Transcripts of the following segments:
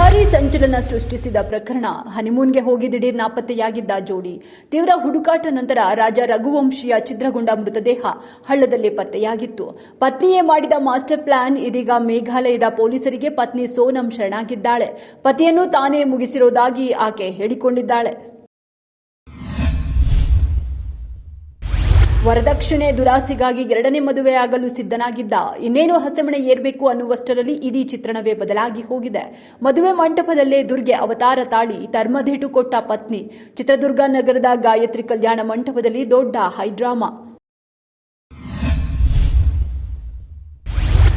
ಭಾರೀ ಸಂಚಲನ ಸೃಷ್ಟಿಸಿದ ಪ್ರಕರಣ. ಹನಿಮೂನ್ಗೆ ಹೋಗಿ ದಿಢೀರ್ ನಾಪತ್ತೆಯಾಗಿದ್ದ ಜೋಡಿ. ತೀವ್ರ ಹುಡುಕಾಟ ನಂತರ ರಾಜ ರಘುವಂಶಿಯ ಛಿದ್ರಗೊಂಡ ಮೃತದೇಹ ಹಳ್ಳದಲ್ಲಿ ಪತ್ತೆಯಾಗಿತ್ತು. ಪತ್ನಿಯೇ ಮಾಡಿದ ಮಾಸ್ಟರ್ ಪ್ಲಾನ್. ಇದೀಗ ಮೇಘಾಲಯದ ಪೊಲೀಸರಿಗೆ ಪತ್ನಿ ಸೋನಂ ಶರಣಾಗಿದ್ದಾಳೆ. ಪತಿಯನ್ನು ತಾನೇ ಮುಗಿಸಿರೋದಾಗಿ ಆಕೆ ಹೇಳಿಕೊಂಡಿದ್ದಾಳೆ. ವರದಕ್ಷಿಣೆ ದುರಾಸೆಗಾಗಿ ಎರಡನೇ ಮದುವೆಯಾಗಲು ಸಿದ್ಧನಾಗಿದ್ದ. ಇನ್ನೇನು ಹಸೆಮಣೆ ಏರ್ಬೇಕು ಅನ್ನುವಷ್ಟರಲ್ಲಿ ಇಡೀ ಚಿತ್ರಣವೇ ಬದಲಾಗಿ ಹೋಗಿದೆ. ಮದುವೆ ಮಂಟಪದಲ್ಲೇ ದುರ್ಗೆ ಅವತಾರ ತಾಳಿ ಧರ್ಮಧೇಟು ಕೊಟ್ಟ ಪತ್ನಿ. ಚಿತ್ರದುರ್ಗ ನಗರದ ಗಾಯತ್ರಿ ಕಲ್ಯಾಣ ಮಂಟಪದಲ್ಲಿ ದೊಡ್ಡ ಹೈಡ್ರಾಮಾ.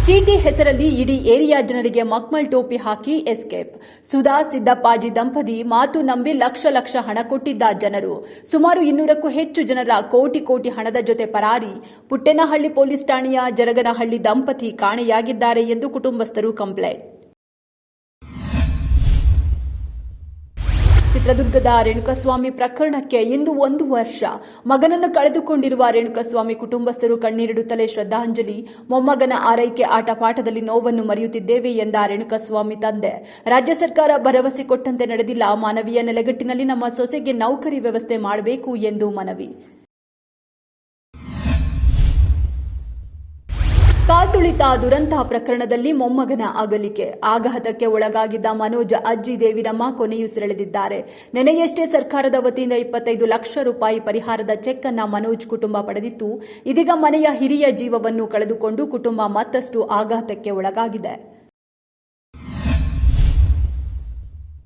ಚೀಟಿ ಹೆಸರಲ್ಲಿ ಇಡೀ ಏರಿಯಾ ಜನರಿಗೆ ಮಕ್ಮಲ್ ಟೋಪಿ ಹಾಕಿ ಎಸ್ಕೇಪ್. ಸುಧಾ ಸಿದ್ದಪ್ಪಾಜಿ ದಂಪತಿ ಮಾತು ನಂಬಿ ಲಕ್ಷ ಹಣ ಕೊಟ್ಟಿದ್ದ ಜನರು. ಸುಮಾರು 200ಕ್ಕೂ ಹೆಚ್ಚು ಜನರ ಕೋಟಿ ಹಣದ ಜೊತೆ ಪರಾರಿ. ಪುಟ್ಟೇನಹಳ್ಳಿ ಪೊಲೀಸ್ ಠಾಣೆಯ ಜರಗನಹಳ್ಳಿ ದಂಪತಿ ಕಾಣೆಯಾಗಿದ್ದಾರೆ ಎಂದು ಕುಟುಂಬಸ್ಥರು ಕಂಪ್ಲೇಂಟ್. ಚಿತ್ರದುರ್ಗದ ರೇಣುಕಸ್ವಾಮಿ ಪ್ರಕರಣಕ್ಕೆ ಇಂದು 1 ವರ್ಷ. ಮಗನನ್ನು ಕಳೆದುಕೊಂಡಿರುವ ರೇಣುಕಸ್ವಾಮಿ ಕುಟುಂಬಸ್ಥರು ಕಣ್ಣೀರಿಡುತ್ತಲೇ ಶ್ರದ್ಧಾಂಜಲಿ. ಮೊಮ್ಮಗನ ಆರೈಕೆ ಆಟಪಾಠದಲ್ಲಿ ನೋವನ್ನು ಮರೆಯುತ್ತಿದ್ದೇವೆ ಎಂದ ರೇಣುಕಸ್ವಾಮಿ ತಂದೆ. ರಾಜ್ಯ ಸರ್ಕಾರ ಭರವಸೆ ಕೊಟ್ಟಂತೆ ನಡೆದಿಲ್ಲ. ಮಾನವೀಯ ನೆಲೆಗಟ್ಟಿನಲ್ಲಿ ನಮ್ಮ ಸೊಸೆಗೆ ನೌಕರಿ ವ್ಯವಸ್ಥೆ ಮಾಡಬೇಕು ಎಂದು ಮನವಿ. ಕಾಲ್ತುಳಿತ ದುರಂತ ಪ್ರಕರಣದಲ್ಲಿ ಮೊಮ್ಮಗನ ಅಗಲಿಕೆ. ಆಘಾತಕ್ಕೆ ಒಳಗಾಗಿದ್ದ ಮನೋಜ್ ಅಜ್ಜಿ ದೇವಿರಮ್ಮ ಕೊನೆಯುಸಿರೆಳೆದಿದ್ದಾರೆ. ನೆನೆಯಷ್ಟೇ ಸರ್ಕಾರದ ವತಿಯಿಂದ 25 ಲಕ್ಷ ರೂಪಾಯಿ ಪರಿಹಾರದ ಚೆಕ್ ಅನ್ನ ಮನೋಜ್ ಕುಟುಂಬ ಪಡೆದಿತ್ತು. ಇದೀಗ ಮನೆಯ ಹಿರಿಯ ಜೀವವನ್ನು ಕಳೆದುಕೊಂಡು ಕುಟುಂಬ ಮತ್ತಷ್ಟು ಆಘಾತಕ್ಕೆ ಒಳಗಾಗಿದೆ.